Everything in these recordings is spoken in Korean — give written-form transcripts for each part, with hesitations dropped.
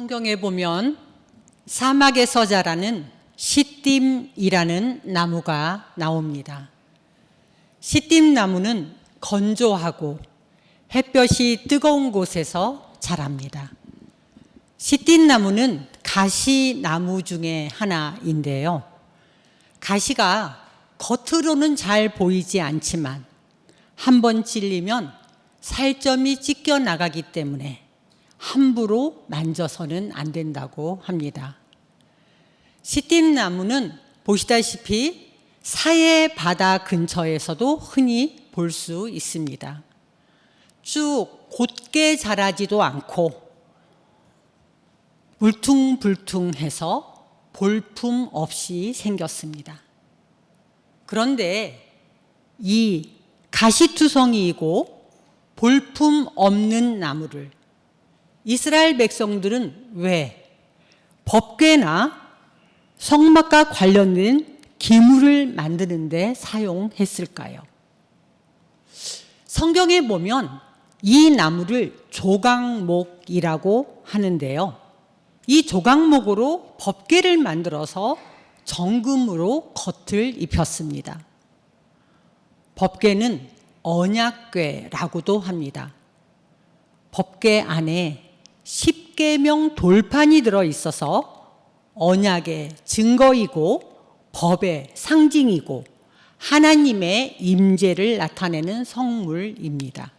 성경에 보면 사막에서 자라는 시딤이라는 나무가 나옵니다. 시딤 나무는 건조하고 햇볕이 뜨거운 곳에서 자랍니다. 시딤 나무는 가시나무 중에 하나인데요. 가시가 겉으로는 잘 보이지 않지만 한번 찔리면 살점이 찢겨 나가기 때문에 함부로 만져서는 안 된다고 합니다. 시딤나무는 보시다시피 사해 바다 근처에서도 흔히 볼 수 있습니다. 쭉 곧게 자라지도 않고 울퉁불퉁해서 볼품 없이 생겼습니다. 그런데 이 가시투성이이고 볼품 없는 나무를 이스라엘 백성들은 왜 법궤나 성막과 관련된 기물을 만드는 데 사용했을까요? 성경에 보면 이 나무를 조각목이라고 하는데요. 이 조각목으로 법궤를 만들어서 정금으로 겉을 입혔습니다. 법궤는 언약궤라고도 합니다. 법궤 안에 10계명 돌판이 들어있어서 언약의 증거이고 법의 상징이고 하나님의 임재를 나타내는 성물입니다.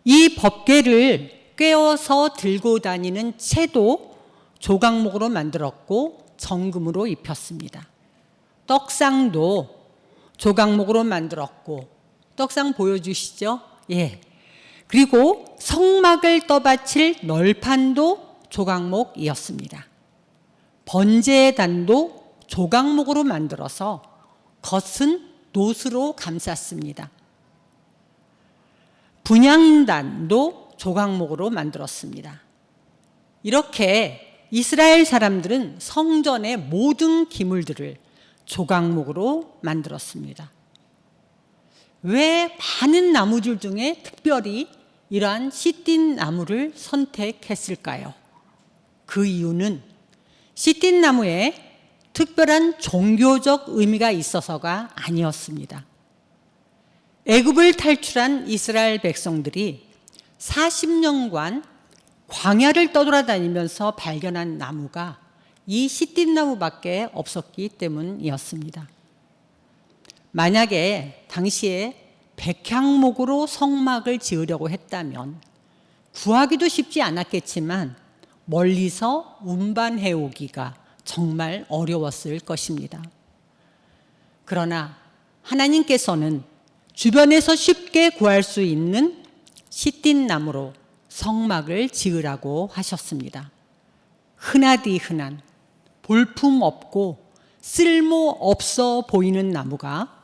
이 법궤를 꿰어서 들고 다니는 채도 조각목으로 만들었고 정금으로 입혔습니다. 떡상도 조각목으로 만들었고 떡상 보여주시죠? 예. 그리고 성막을 떠받칠 널판도 조각목이었습니다. 번제단도 조각목으로 만들어서 겉은 놋으로 감쌌습니다. 분향단도 조각목으로 만들었습니다. 이렇게 이스라엘 사람들은 성전의 모든 기물들을 조각목으로 만들었습니다. 왜 많은 나무들 중에 특별히 이러한 시딤 나무를 선택했을까요? 그 이유는 시딤 나무에 특별한 종교적 의미가 있어서가 아니었습니다. 애굽을 탈출한 이스라엘 백성들이 40년간 광야를 떠돌아다니면서 발견한 나무가 이 시딤 나무밖에 없었기 때문이었습니다. 만약에 당시에 백향목으로 성막을 지으려고 했다면 구하기도 쉽지 않았겠지만 멀리서 운반해 오기가 정말 어려웠을 것입니다. 그러나 하나님께서는 주변에서 쉽게 구할 수 있는 시딤나무로 성막을 지으라고 하셨습니다. 흔하디 흔한 볼품 없고 쓸모 없어 보이는 나무가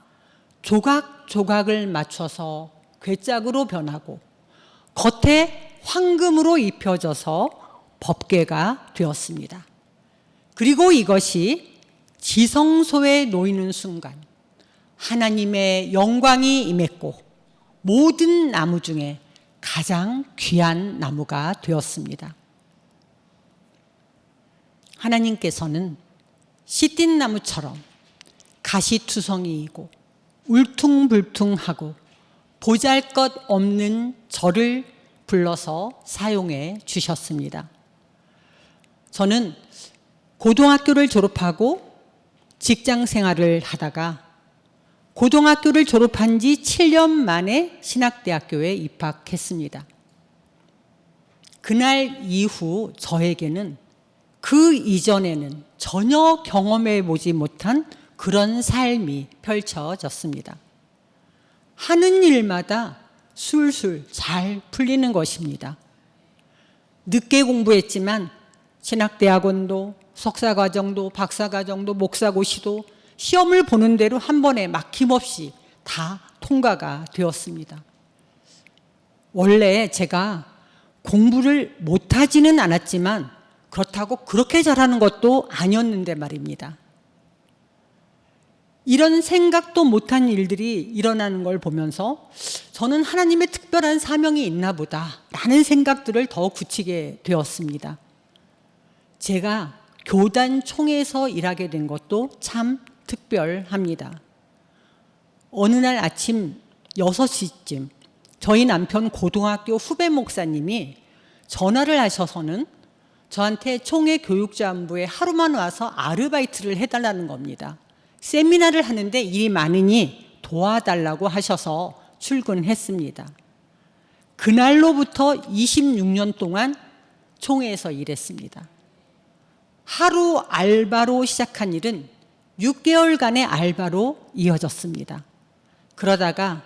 조각조각을 맞춰서 괴짝으로 변하고 겉에 황금으로 입혀져서 법궤가 되었습니다. 그리고 이것이 지성소에 놓이는 순간 하나님의 영광이 임했고 모든 나무 중에 가장 귀한 나무가 되었습니다. 하나님께서는 시딤나무처럼 가시투성이이고 울퉁불퉁하고 보잘것없는 저를 불러서 사용해 주셨습니다. 저는 고등학교를 졸업하고 직장 생활을 하다가 고등학교를 졸업한 지 7년 만에 신학대학교에 입학했습니다. 그날 이후 저에게는 그 이전에는 전혀 경험해 보지 못한 그런 삶이 펼쳐졌습니다. 하는 일마다 술술 잘 풀리는 것입니다. 늦게 공부했지만 신학대학원도 석사과정도 박사과정도 목사고시도 시험을 보는 대로 한 번에 막힘없이 다 통과가 되었습니다. 원래 제가 공부를 못하지는 않았지만 그렇다고 그렇게 잘하는 것도 아니었는데 말입니다. 이런 생각도 못한 일들이 일어나는 걸 보면서 저는 하나님의 특별한 사명이 있나 보다 라는 생각들을 더 굳히게 되었습니다. 제가 교단 총회에서 일하게 된 것도 참 특별합니다. 어느 날 아침 6시쯤 저희 남편 고등학교 후배 목사님이 전화를 하셔서는 저한테 총회 교육자원부에 하루만 와서 아르바이트를 해달라는 겁니다. 세미나를 하는데 일이 많으니 도와달라고 하셔서 출근했습니다. 그날로부터 26년 동안 총회에서 일했습니다. 하루 알바로 시작한 일은 6개월간의 알바로 이어졌습니다. 그러다가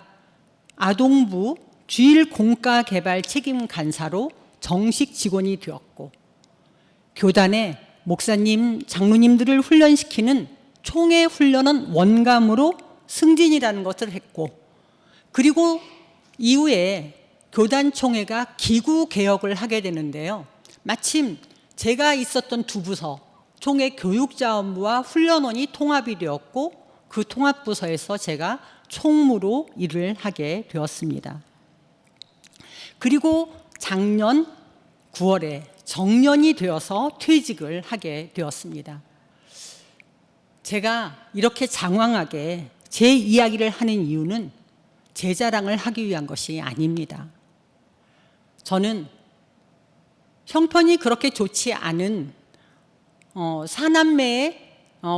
아동부 주일 공과 개발 책임 간사로 정식 직원이 되었고, 교단의 목사님, 장로님들을 훈련시키는 총회 훈련은 원감으로 승진이라는 것을 했고, 그리고 이후에 교단 총회가 기구 개혁을 하게 되는데요. 마침 제가 있었던 두 부서, 총회 교육자원부와 훈련원이 통합이 되었고, 그 통합부서에서 제가 총무로 일을 하게 되었습니다. 그리고 작년 9월에 정년이 되어서 퇴직을 하게 되었습니다. 제가 이렇게 장황하게 제 이야기를 하는 이유는 제 자랑을 하기 위한 것이 아닙니다. 저는 형편이 그렇게 좋지 않은 사남매의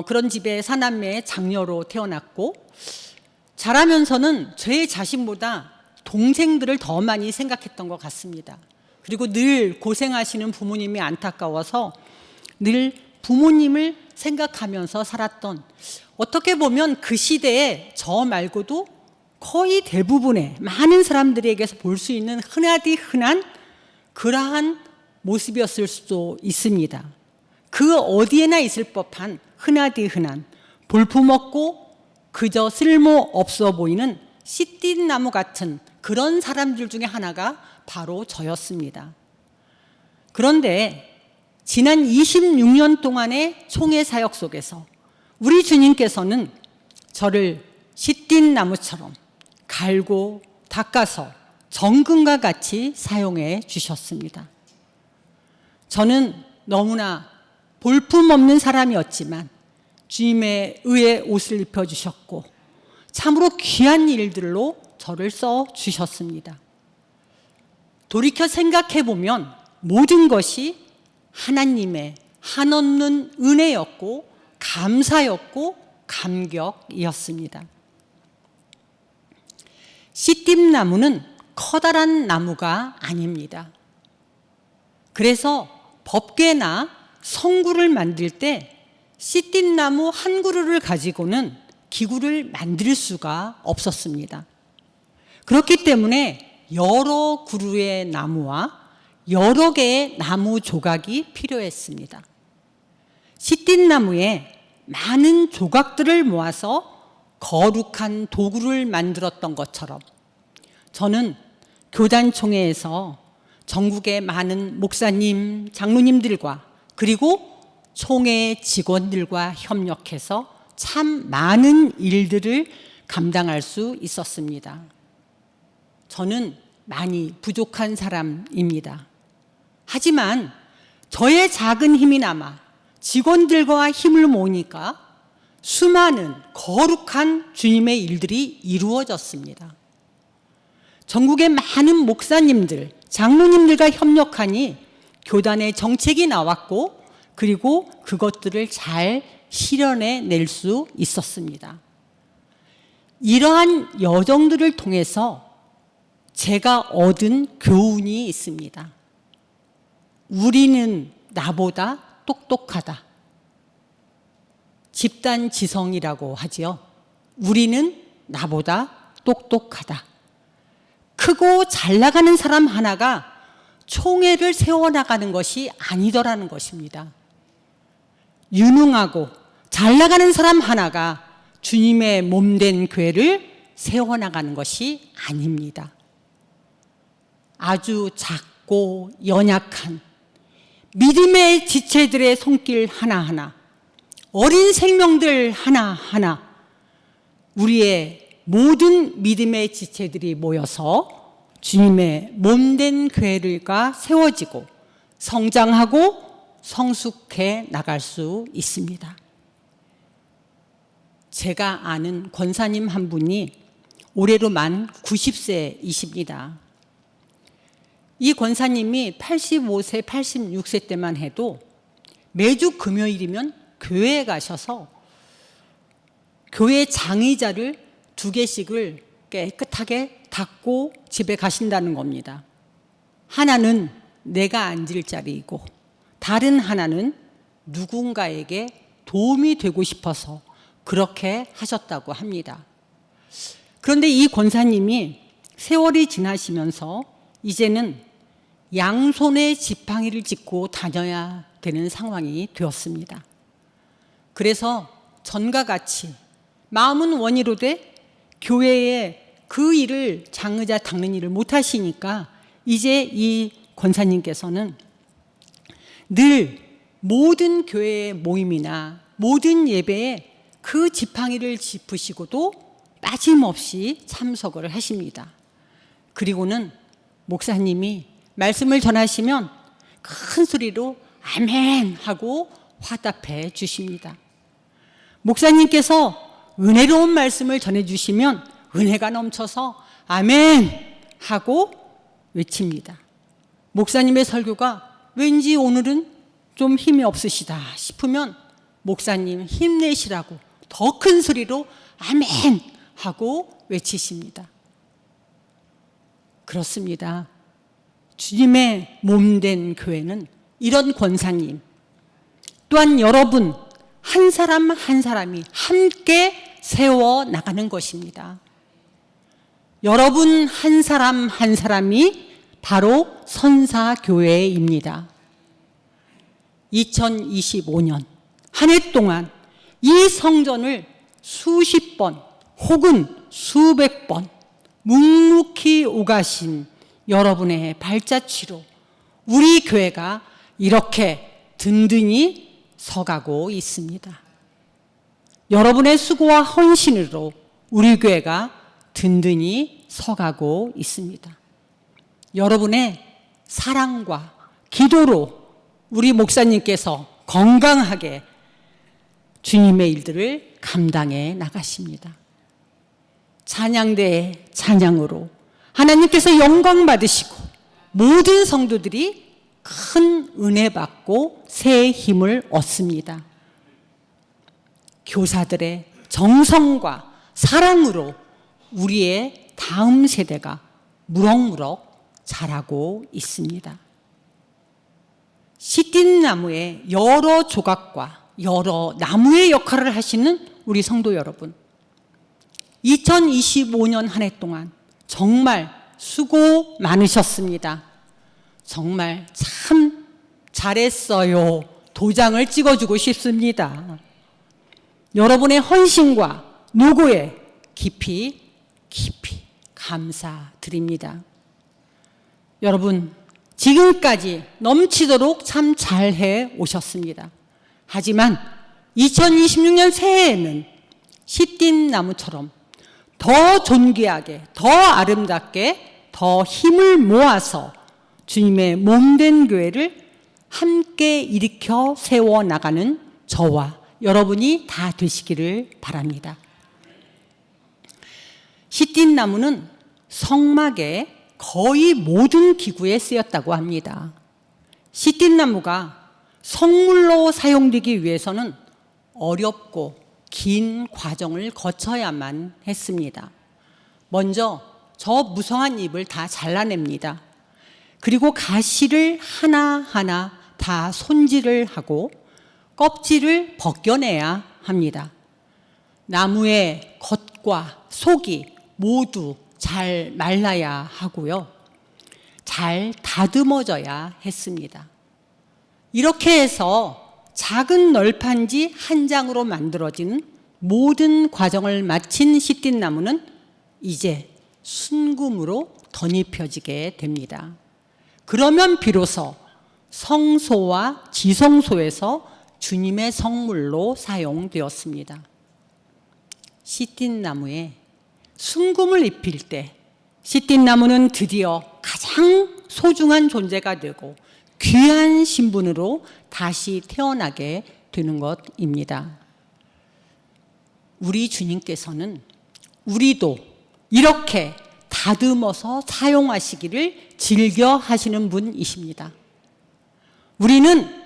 그런 집의 사남매의 장녀로 태어났고, 자라면서는 제 자신보다 동생들을 더 많이 생각했던 것 같습니다. 그리고 늘 고생하시는 부모님이 안타까워서 늘 부모님을 생각하면서 살았던, 어떻게 보면 그 시대에 저 말고도 거의 대부분의 많은 사람들에게서 볼 수 있는 흔하디 흔한 그러한 모습이었을 수도 있습니다. 그 어디에나 있을 법한 흔하디 흔한 볼품없고 그저 쓸모없어 보이는 씨띠나무 같은 그런 사람들 중에 하나가 바로 저였습니다. 그런데 지난 26년 동안의 총회 사역 속에서 우리 주님께서는 저를 씨띠나무처럼 갈고 닦아서 정금과 같이 사용해 주셨습니다. 저는 너무나 볼품없는 사람이었지만 주님의 의의 옷을 입혀주셨고 참으로 귀한 일들로 저를 써주셨습니다. 돌이켜 생각해보면 모든 것이 하나님의 한없는 은혜였고 감사였고 감격이었습니다. 씨띠나무는 커다란 나무가 아닙니다. 그래서 법궤나 성구를 만들 때 씨띠나무 한 그루를 가지고는 기구를 만들 수가 없었습니다. 그렇기 때문에 여러 그루의 나무와 여러 개의 나무 조각이 필요했습니다. 씨띠나무에 많은 조각들을 모아서 거룩한 도구를 만들었던 것처럼 저는 교단총회에서 전국의 많은 목사님, 장로님들과 그리고 총회 직원들과 협력해서 참 많은 일들을 감당할 수 있었습니다. 저는 많이 부족한 사람입니다. 하지만 저의 작은 힘이나마 직원들과 힘을 모으니까 수많은 거룩한 주님의 일들이 이루어졌습니다. 전국의 많은 목사님들, 장로님들과 협력하니 교단의 정책이 나왔고 그리고 그것들을 잘 실현해 낼 수 있었습니다. 이러한 여정들을 통해서 제가 얻은 교훈이 있습니다. 우리는 나보다 똑똑하다. 집단지성이라고 하지요. 우리는 나보다 똑똑하다. 크고 잘 나가는 사람 하나가 총회를 세워나가는 것이 아니더라는 것입니다. 유능하고 잘 나가는 사람 하나가 주님의 몸된 교회를 세워나가는 것이 아닙니다. 아주 작고 연약한 믿음의 지체들의 손길 하나하나, 어린 생명들 하나하나, 우리의 모든 믿음의 지체들이 모여서 주님의 몸된 교회가 세워지고 성장하고 성숙해 나갈 수 있습니다. 제가 아는 권사님 한 분이 올해로 만 90세이십니다. 이 권사님이 85세, 86세 때만 해도 매주 금요일이면 교회에 가셔서 교회 장의자를 2개씩을 깨끗하게 닦고 집에 가신다는 겁니다. 하나는 내가 앉을 자리이고 다른 하나는 누군가에게 도움이 되고 싶어서 그렇게 하셨다고 합니다. 그런데 이 권사님이 세월이 지나시면서 이제는 양손에 지팡이를 짚고 다녀야 되는 상황이 되었습니다. 그래서 전과 같이 마음은 원이로되 교회에 그 일을 장의자 닦는 일을 못하시니까 이제 이 권사님께서는 늘 모든 교회의 모임이나 모든 예배에 그 지팡이를 짚으시고도 빠짐없이 참석을 하십니다. 그리고는 목사님이 말씀을 전하시면 큰 소리로 아멘 하고 화답해 주십니다. 목사님께서 은혜로운 말씀을 전해주시면 은혜가 넘쳐서 아멘 하고 외칩니다. 목사님의 설교가 왠지 오늘은 좀 힘이 없으시다 싶으면 목사님 힘내시라고 더 큰 소리로 아멘 하고 외치십니다. 그렇습니다. 주님의 몸된 교회는 이런 권사님 또한 여러분 한 사람 한 사람이 함께 세워나가는 것입니다. 여러분 한 사람 한 사람이 바로 선사교회입니다. 2025년 한 해 동안 이 성전을 수십 번 혹은 수백 번 묵묵히 오가신 여러분의 발자취로 우리 교회가 이렇게 든든히 서가고 있습니다. 여러분의 수고와 헌신으로 우리 교회가 든든히 서가고 있습니다. 여러분의 사랑과 기도로 우리 목사님께서 건강하게 주님의 일들을 감당해 나가십니다. 찬양대의 찬양으로 하나님께서 영광 받으시고 모든 성도들이 큰 은혜 받고 새 힘을 얻습니다. 교사들의 정성과 사랑으로 우리의 다음 세대가 무럭무럭 자라고 있습니다. 시띠나무의 여러 조각과 여러 나무의 역할을 하시는 우리 성도 여러분, 2025년 한 해 동안 정말 수고 많으셨습니다. 정말 참 잘했어요. 도장을 찍어주고 싶습니다. 여러분의 헌신과 노고에 깊이 감사드립니다. 여러분, 지금까지 넘치도록 참 잘해 오셨습니다. 하지만 2026년 새해에는 시띠나무처럼 더 존귀하게, 더 아름답게, 더 힘을 모아서 주님의 몸된 교회를 함께 일으켜 세워나가는 저와 여러분이 다 되시기를 바랍니다. 시띠나무는 성막의 거의 모든 기구에 쓰였다고 합니다. 시띠나무가 성물로 사용되기 위해서는 어렵고 긴 과정을 거쳐야만 했습니다. 먼저 저 무성한 잎을 다 잘라냅니다. 그리고 가시를 하나하나 다 손질을 하고 껍질을 벗겨내야 합니다. 나무의 겉과 속이 모두 잘 말라야 하고요. 잘 다듬어져야 했습니다. 이렇게 해서 작은 널판지 한 장으로 만들어진 모든 과정을 마친 시띠나무는 이제 순금으로 덧입혀지게 됩니다. 그러면 비로소 성소와 지성소에서 주님의 성물로 사용되었습니다. 시띠나무에 순금을 입힐 때 시띠나무는 드디어 가장 소중한 존재가 되고 귀한 신분으로 다시 태어나게 되는 것입니다. 우리 주님께서는 우리도 이렇게 다듬어서 사용하시기를 즐겨 하시는 분이십니다. 우리는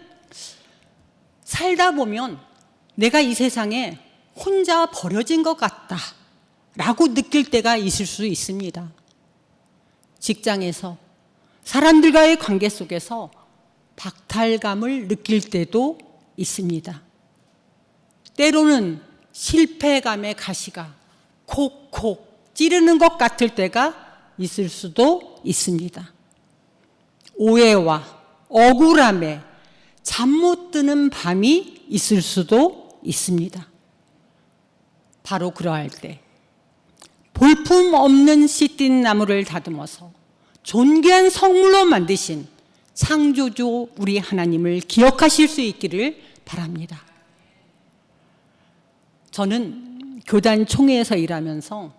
살다 보면 내가 이 세상에 혼자 버려진 것 같다 라고 느낄 때가 있을 수 있습니다. 직장에서 사람들과의 관계 속에서 박탈감을 느낄 때도 있습니다. 때로는 실패감의 가시가 콕콕 찌르는 것 같을 때가 있을 수도 있습니다. 오해와 억울함에 잠 못 드는 밤이 있을 수도 있습니다. 바로 그러할 때 볼품 없는 씨띤 나무를 다듬어서 존귀한 성물로 만드신 창조주 우리 하나님을 기억하실 수 있기를 바랍니다. 저는 교단 총회에서 일하면서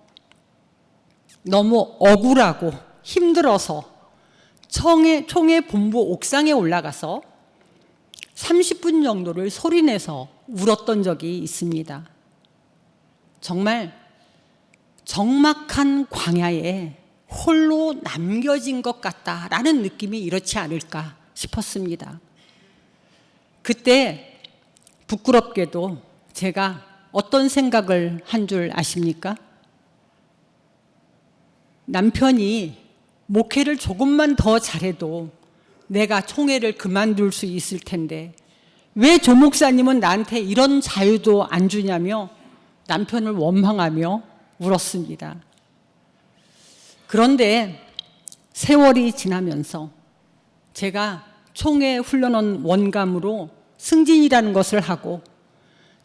너무 억울하고 힘들어서 총회 본부 옥상에 올라가서 30분 정도를 소리내서 울었던 적이 있습니다. 정말 적막한 광야에 홀로 남겨진 것 같다라는 느낌이 이렇지 않을까 싶었습니다. 그때 부끄럽게도 제가 어떤 생각을 한 줄 아십니까? 남편이 목회를 조금만 더 잘해도 내가 총회를 그만둘 수 있을 텐데 왜 조 목사님은 나한테 이런 자유도 안 주냐며 남편을 원망하며 울었습니다. 그런데 세월이 지나면서 제가 총회 훈련원 원감으로 승진이라는 것을 하고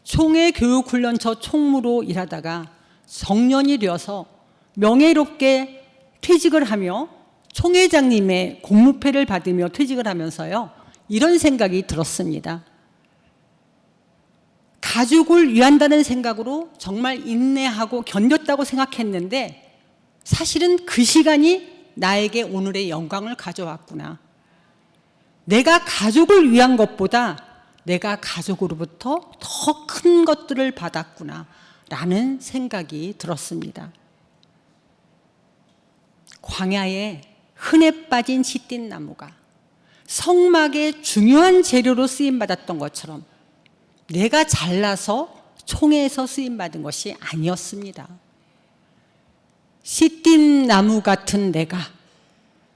총회 교육훈련처 총무로 일하다가 정년이 되어서 명예롭게 퇴직을 하며 총회장님의 공무패를 받으며 퇴직을 하면서요, 이런 생각이 들었습니다. 가족을 위한다는 생각으로 정말 인내하고 견뎠다고 생각했는데 사실은 그 시간이 나에게 오늘의 영광을 가져왔구나. 내가 가족을 위한 것보다 내가 가족으로부터 더 큰 것들을 받았구나 라는 생각이 들었습니다. 광야에 흔해 빠진 씨띤 나무가 성막의 중요한 재료로 쓰임받았던 것처럼 내가 잘나서 총회에서 쓰임받은 것이 아니었습니다. 씨띤 나무 같은 내가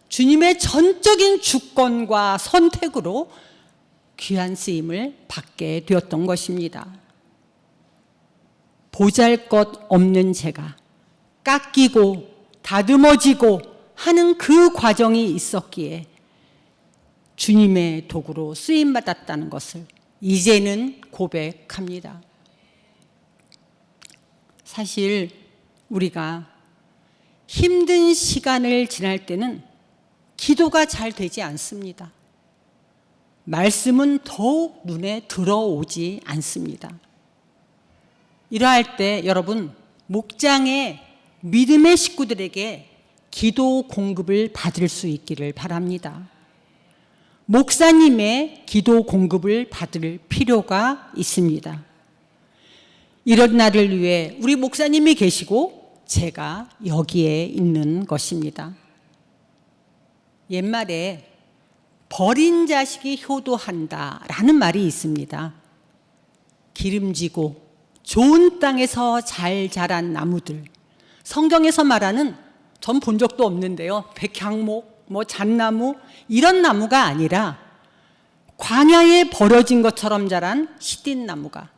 주님의 전적인 주권과 선택으로 귀한 쓰임을 받게 되었던 것입니다. 보잘것없는 제가 깎이고 다듬어지고 하는 그 과정이 있었기에 주님의 도구로 쓰임받았다는 것을 이제는 고백합니다. 사실 우리가 힘든 시간을 지날 때는 기도가 잘 되지 않습니다. 말씀은 더욱 눈에 들어오지 않습니다. 이러할 때 여러분, 목장의 믿음의 식구들에게 기도 공급을 받을 수 있기를 바랍니다. 목사님의 기도 공급을 받을 필요가 있습니다. 이런 날을 위해 우리 목사님이 계시고 제가 여기에 있는 것입니다. 옛말에 버린 자식이 효도한다라는 말이 있습니다. 기름지고 좋은 땅에서 잘 자란 나무들, 성경에서 말하는 전 본 적도 없는데요, 백향목, 잣나무 이런 나무가 아니라 광야에 버려진 것처럼 자란 씨띤 나무가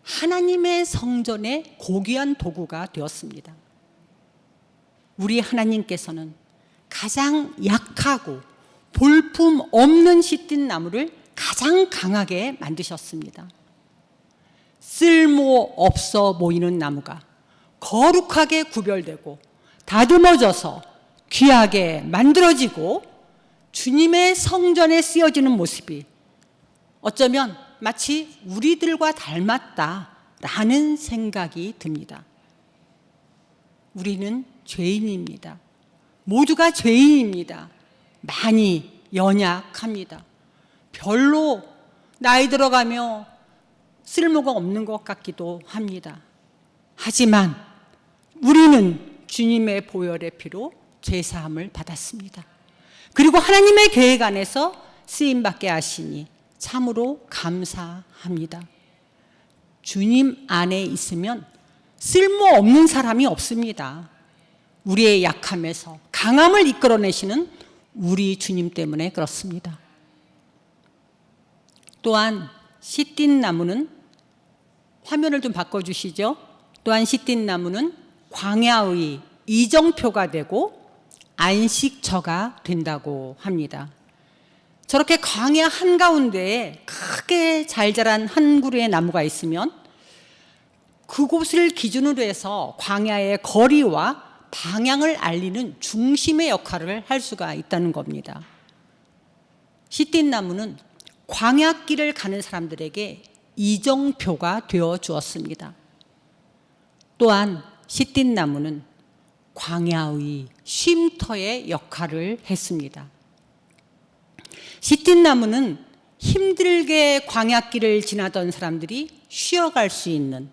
하나님의 성전의 고귀한 도구가 되었습니다. 우리 하나님께서는 가장 약하고 볼품 없는 씨띤 나무를 가장 강하게 만드셨습니다. 쓸모 없어 보이는 나무가 거룩하게 구별되고 다듬어져서 귀하게 만들어지고 주님의 성전에 쓰여지는 모습이 어쩌면 마치 우리들과 닮았다라는 생각이 듭니다. 우리는 죄인입니다. 모두가 죄인입니다. 많이 연약합니다. 별로 나이 들어가며 쓸모가 없는 것 같기도 합니다. 하지만 우리는 주님의 보혈의 피로 죄사함을 받았습니다. 그리고 하나님의 계획 안에서 쓰임받게 하시니 참으로 감사합니다. 주님 안에 있으면 쓸모없는 사람이 없습니다. 우리의 약함에서 강함을 이끌어내시는 우리 주님 때문에 그렇습니다. 또한 시띠 나무는, 화면을 좀 바꿔주시죠. 또한 시띠 나무는 광야의 이정표가 되고 안식처가 된다고 합니다. 저렇게 광야 한가운데에 크게 잘 자란 한 그루의 나무가 있으면 그곳을 기준으로 해서 광야의 거리와 방향을 알리는 중심의 역할을 할 수가 있다는 겁니다. 시띠 나무는 광야길을 가는 사람들에게 이정표가 되어 주었습니다. 또한 시띠 나무는 광야의 쉼터의 역할을 했습니다. 시띠 나무는 힘들게 광야길을 지나던 사람들이 쉬어갈 수 있는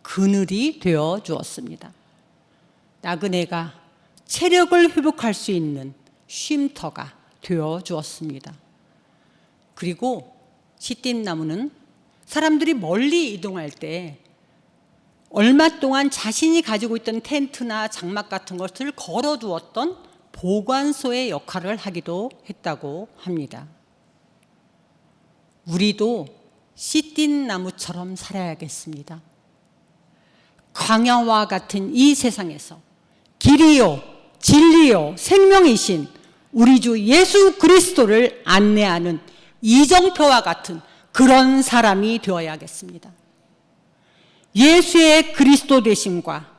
그늘이 되어 주었습니다. 나그네가 체력을 회복할 수 있는 쉼터가 되어 주었습니다. 그리고 시띠 나무는 사람들이 멀리 이동할 때 얼마 동안 자신이 가지고 있던 텐트나 장막 같은 것을 걸어두었던 보관소의 역할을 하기도 했다고 합니다. 우리도 시띠 나무처럼 살아야겠습니다. 광야와 같은 이 세상에서 길이요 진리요 생명이신 우리 주 예수 그리스도를 안내하는 이정표와 같은 그런 사람이 되어야겠습니다. 예수의 그리스도 되심과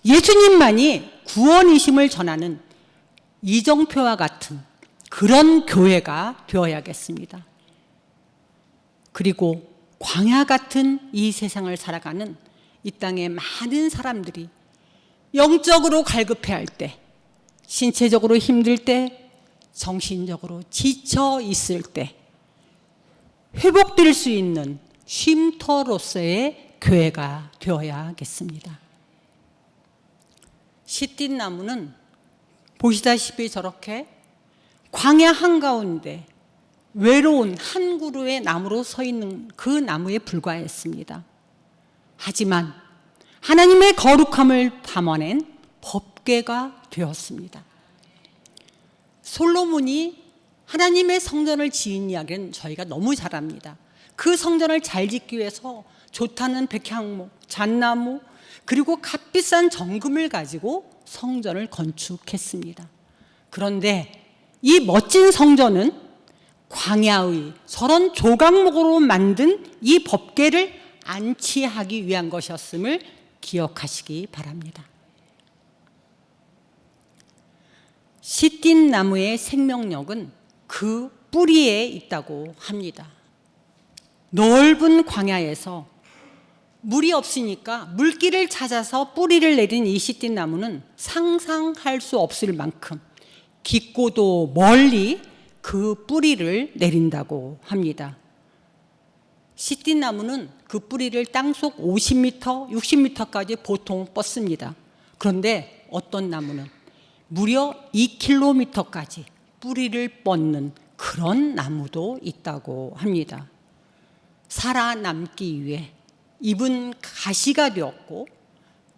예수님만이 구원이심을 전하는 이정표와 같은 그런 교회가 되어야겠습니다. 그리고 광야 같은 이 세상을 살아가는 이 땅의 많은 사람들이 영적으로 갈급해할 때, 신체적으로 힘들 때, 정신적으로 지쳐 있을 때 회복될 수 있는 쉼터로서의 교회가 되어야겠습니다. 시띠 나무는 보시다시피 저렇게 광야 한가운데 외로운 한 그루의 나무로 서 있는 그 나무에 불과했습니다. 하지만 하나님의 거룩함을 담아낸 법궤가 되었습니다. 솔로몬이 하나님의 성전을 지은 이야기는 저희가 너무 잘 압니다. 그 성전을 잘 짓기 위해서 좋다는 백향목, 잣나무, 그리고 값비싼 정금을 가지고 성전을 건축했습니다. 그런데 이 멋진 성전은 광야의 저런 조각목으로 만든 이 법궤를 안치하기 위한 것이었음을 기억하시기 바랍니다. 시띠 나무의 생명력은 그 뿌리에 있다고 합니다. 넓은 광야에서 물이 없으니까 물길을 찾아서 뿌리를 내린 이 시띠 나무는 상상할 수 없을 만큼 깊고도 멀리 그 뿌리를 내린다고 합니다. 시띠 나무는 그 뿌리를 땅속 50m, 60m까지 보통 뻗습니다. 그런데 어떤 나무는 무려 2km까지 뿌리를 뻗는 그런 나무도 있다고 합니다. 살아남기 위해 잎은 가시가 되었고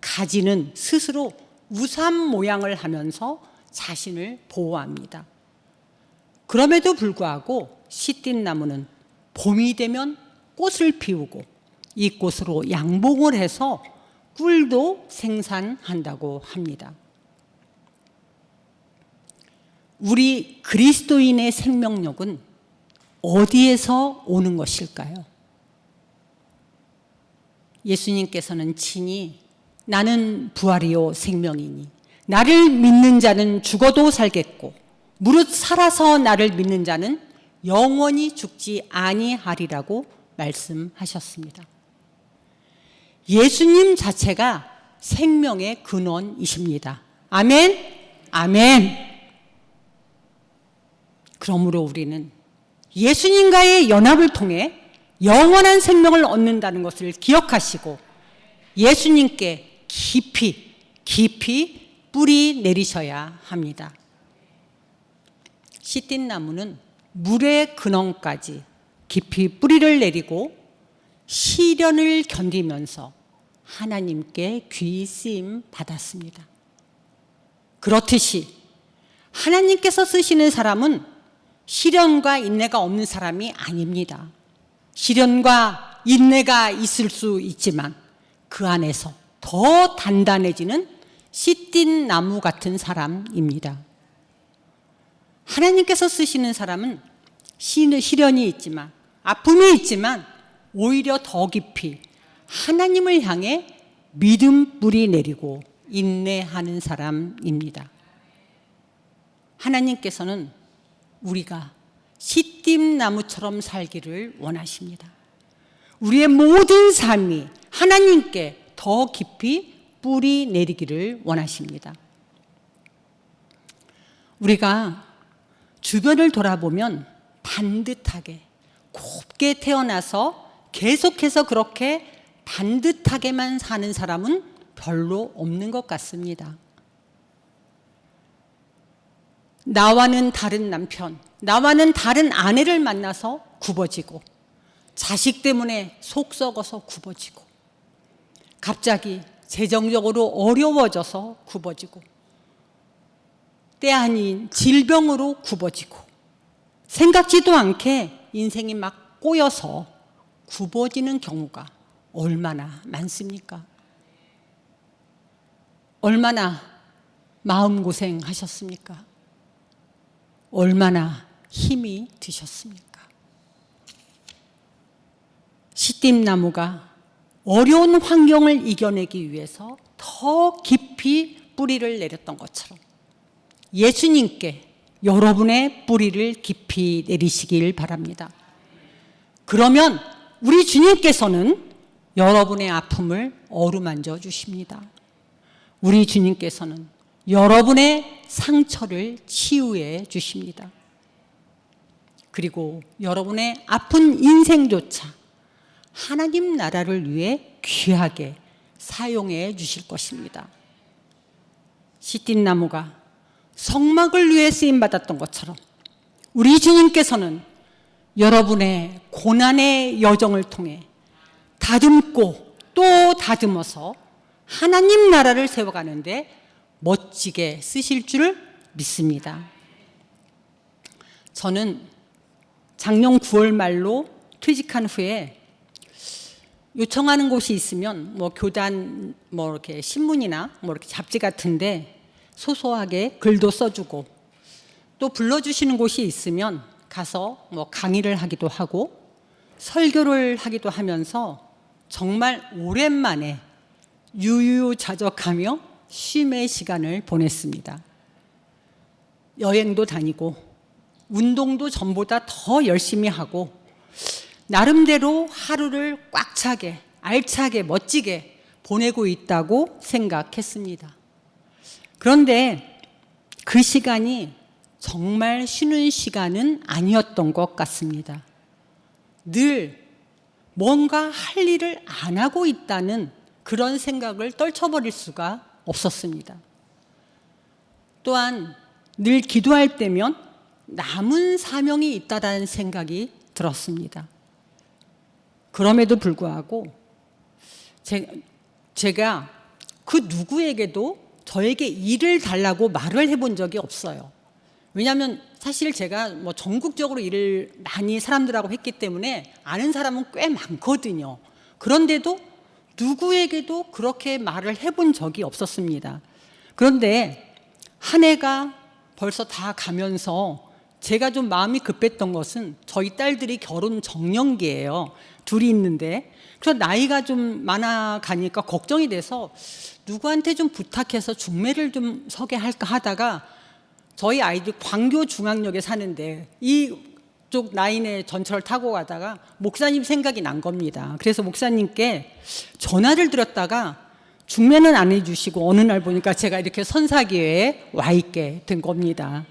가지는 스스로 우산 모양을 하면서 자신을 보호합니다. 그럼에도 불구하고 시띠 나무는 봄이 되면 꽃을 피우고 이 꽃으로 양봉을 해서 꿀도 생산한다고 합니다. 우리 그리스도인의 생명력은 어디에서 오는 것일까요? 예수님께서는 친히 나는 부활이요 생명이니 나를 믿는 자는 죽어도 살겠고 무릇 살아서 나를 믿는 자는 영원히 죽지 아니하리라고 말씀하셨습니다. 예수님 자체가 생명의 근원이십니다. 아멘, 아멘. 그러므로 우리는 예수님과의 연합을 통해 영원한 생명을 얻는다는 것을 기억하시고 예수님께 깊이 뿌리 내리셔야 합니다. 시띠 나무는 물의 근원까지 깊이 뿌리를 내리고 시련을 견디면서 하나님께 귀히 쓰임 받았습니다. 그렇듯이 하나님께서 쓰시는 사람은 시련과 인내가 없는 사람이 아닙니다. 시련과 인내가 있을 수 있지만 그 안에서 더 단단해지는 씨띤 나무 같은 사람입니다. 하나님께서 쓰시는 사람은 시련이 있지만 아픔이 있지만 오히려 더 깊이 하나님을 향해 믿음 뿌리 내리고 인내하는 사람입니다. 하나님께서는 우리가 씨띠 나무처럼 살기를 원하십니다. 우리의 모든 삶이 하나님께 더 깊이 뿌리 내리기를 원하십니다. 우리가 주변을 돌아보면 반듯하게 곱게 태어나서 계속해서 그렇게 반듯하게만 사는 사람은 별로 없는 것 같습니다. 나와는 다른 남편, 나와는 다른 아내를 만나서 굽어지고 자식 때문에 속 썩어서 굽어지고 갑자기 재정적으로 어려워져서 굽어지고 때 아닌 질병으로 굽어지고 생각지도 않게 인생이 막 꼬여서 굽어지는 경우가 얼마나 많습니까? 얼마나 마음고생 하셨습니까? 얼마나 힘이 드셨습니까? 씨띠나무가 어려운 환경을 이겨내기 위해서 더 깊이 뿌리를 내렸던 것처럼 예수님께 여러분의 뿌리를 깊이 내리시길 바랍니다. 그러면 우리 주님께서는 여러분의 아픔을 어루만져 주십니다. 우리 주님께서는 여러분의 상처를 치유해 주십니다. 그리고 여러분의 아픈 인생조차 하나님 나라를 위해 귀하게 사용해 주실 것입니다. 씨띠나무가 성막을 위해 쓰임받았던 것처럼 우리 주님께서는 여러분의 고난의 여정을 통해 다듬고 또 다듬어서 하나님 나라를 세워가는데 멋지게 쓰실 줄 믿습니다. 저는 작년 9월 말로 퇴직한 후에 요청하는 곳이 있으면 교단 이렇게 신문이나 이렇게 잡지 같은데 소소하게 글도 써주고 또 불러주시는 곳이 있으면 가서 강의를 하기도 하고 설교를 하기도 하면서 정말 오랜만에 유유자적하며 쉼의 시간을 보냈습니다. 여행도 다니고 운동도 전보다 더 열심히 하고 나름대로 하루를 꽉 차게 알차게 멋지게 보내고 있다고 생각했습니다. 그런데 그 시간이 정말 쉬는 시간은 아니었던 것 같습니다. 늘 뭔가 할 일을 안 하고 있다는 그런 생각을 떨쳐버릴 수가 없었습니다. 또한 늘 기도할 때면 남은 사명이 있다라는 생각이 들었습니다. 그럼에도 불구하고 제가 그 누구에게도 저에게 일을 달라고 말을 해본 적이 없어요. 왜냐하면 사실 제가 전국적으로 일을 많이 사람들하고 했기 때문에 아는 사람은 꽤 많거든요. 그런데도 누구에게도 그렇게 말을 해본 적이 없었습니다. 그런데 한 해가 벌써 다 가면서 제가 좀 마음이 급했던 것은 저희 딸들이 결혼 정년기예요. 둘이 있는데 그래서 나이가 좀 많아가니까 걱정이 돼서 누구한테 좀 부탁해서 중매를 좀 서게 할까 하다가 저희 아이들 광교 중앙역에 사는데 이쪽 라인에 전철을 타고 가다가 목사님 생각이 난 겁니다. 그래서 목사님께 전화를 드렸다가 중매는 안 해주시고 어느 날 보니까 제가 이렇게 선사기회에 와 있게 된 겁니다.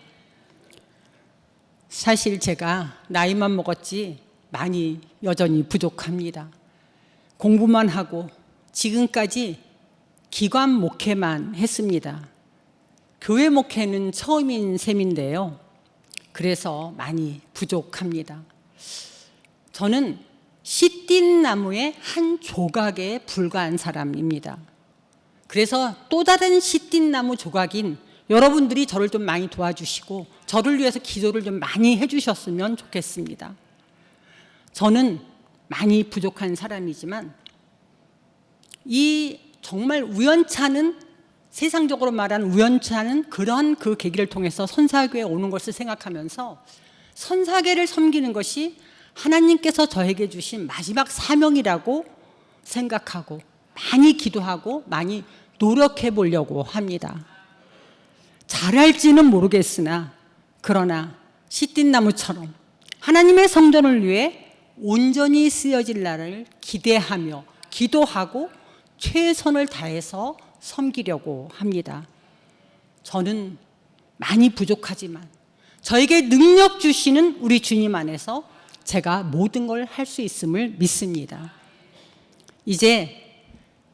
사실 제가 나이만 먹었지 많이 여전히 부족합니다. 공부만 하고 지금까지 기관 목회만 했습니다. 교회 목회는 처음인 셈인데요. 그래서 많이 부족합니다. 저는 씨띤 나무의 한 조각에 불과한 사람입니다. 그래서 또 다른 씨띤 나무 조각인 여러분들이 저를 좀 많이 도와주시고 저를 위해서 기도를 좀 많이 해주셨으면 좋겠습니다. 저는 많이 부족한 사람이지만 이 정말 우연찮은, 세상적으로 말하는 우연찮은 그런 그 계기를 통해서 선사교회에 오는 것을 생각하면서 선사교회를 섬기는 것이 하나님께서 저에게 주신 마지막 사명이라고 생각하고 많이 기도하고 많이 노력해 보려고 합니다. 잘할지는 모르겠으나 그러나 씨띤 나무처럼 하나님의 성전을 위해 온전히 쓰여질 날을 기대하며 기도하고 최선을 다해서 섬기려고 합니다. 저는 많이 부족하지만 저에게 능력 주시는 우리 주님 안에서 제가 모든 걸 할 수 있음을 믿습니다. 이제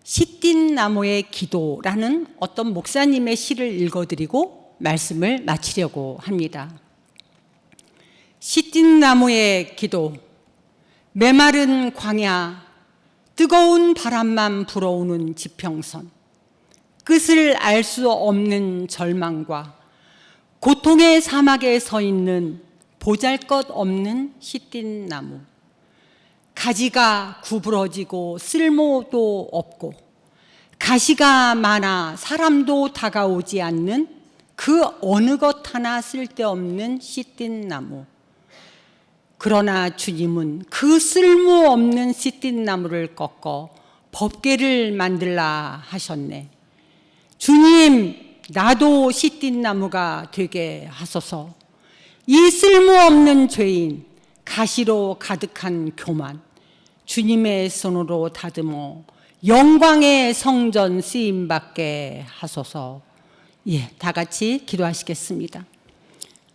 씨띤 나무의 기도라는 어떤 목사님의 시를 읽어드리고 말씀을 마치려고 합니다. 씨띤 나무의 기도. 메마른 광야, 뜨거운 바람만 불어오는 지평선, 끝을 알 수 없는 절망과 고통의 사막에 서 있는 보잘것없는 씨띤 나무. 가지가 구부러지고 쓸모도 없고 가시가 많아 사람도 다가오지 않는 그 어느 것 하나 쓸데없는 씨띤 나무. 그러나 주님은 그 쓸모없는 씨띤 나무를 꺾어 법궤를 만들라 하셨네. 주님, 나도 씨띤 나무가 되게 하소서. 이 쓸모없는 죄인, 가시로 가득한 교만, 주님의 손으로 다듬어 영광의 성전 쓰임받게 하소서. 예, 다 같이 기도하시겠습니다.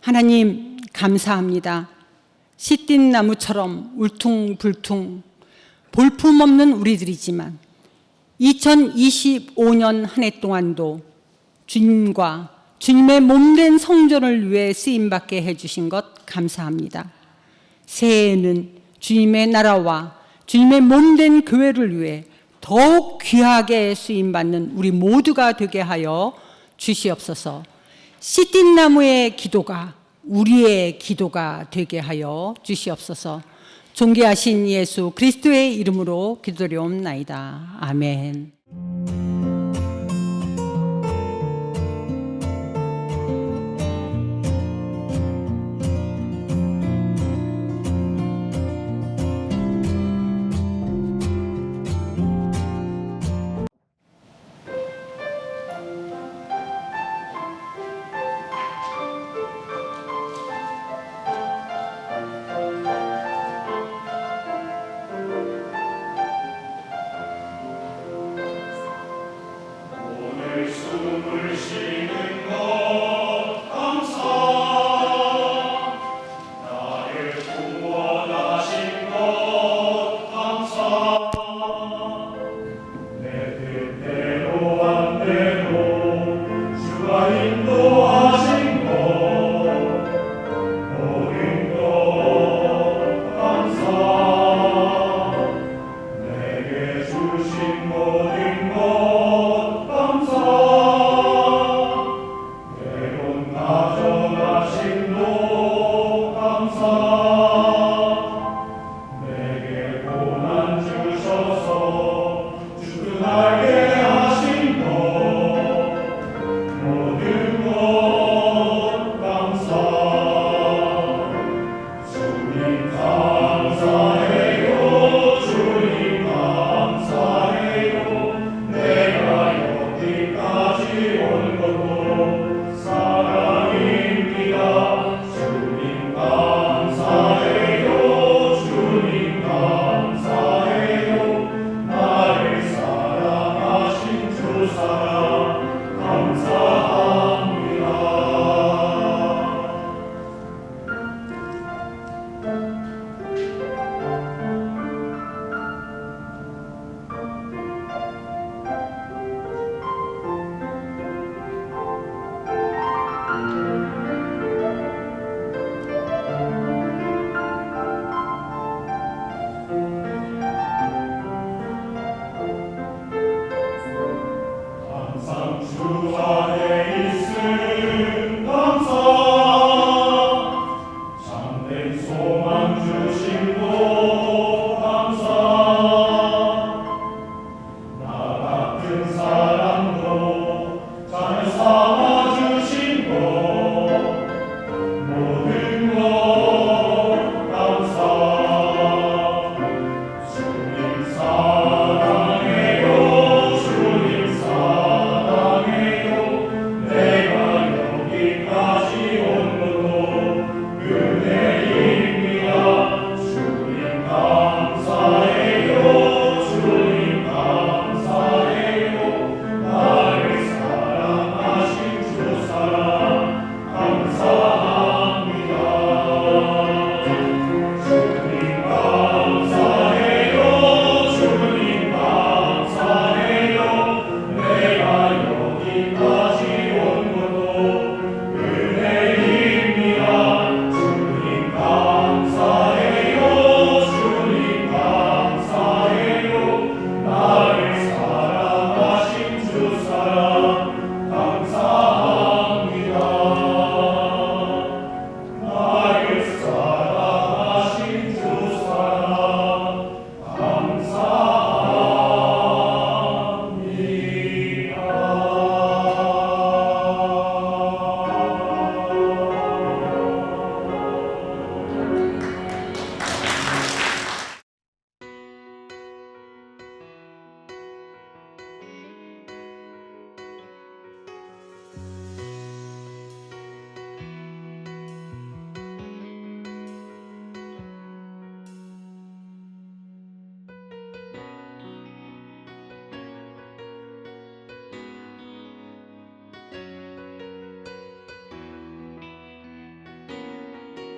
하나님, 감사합니다. 씨띤 나무처럼 울퉁불퉁 볼품없는 우리들이지만 2025년 한 해 동안도 주님과 주님의 몸된 성전을 위해 쓰임받게 해주신 것 감사합니다. 새해에는 주님의 나라와 주님의 몸된 교회를 위해 더욱 귀하게 쓰임받는 우리 모두가 되게 하여 주시옵소서. 씨띤 나무의 기도가 우리의 기도가 되게 하여 주시옵소서. 존귀하신 예수 그리스도의 이름으로 기도드리옵나이다. 아멘.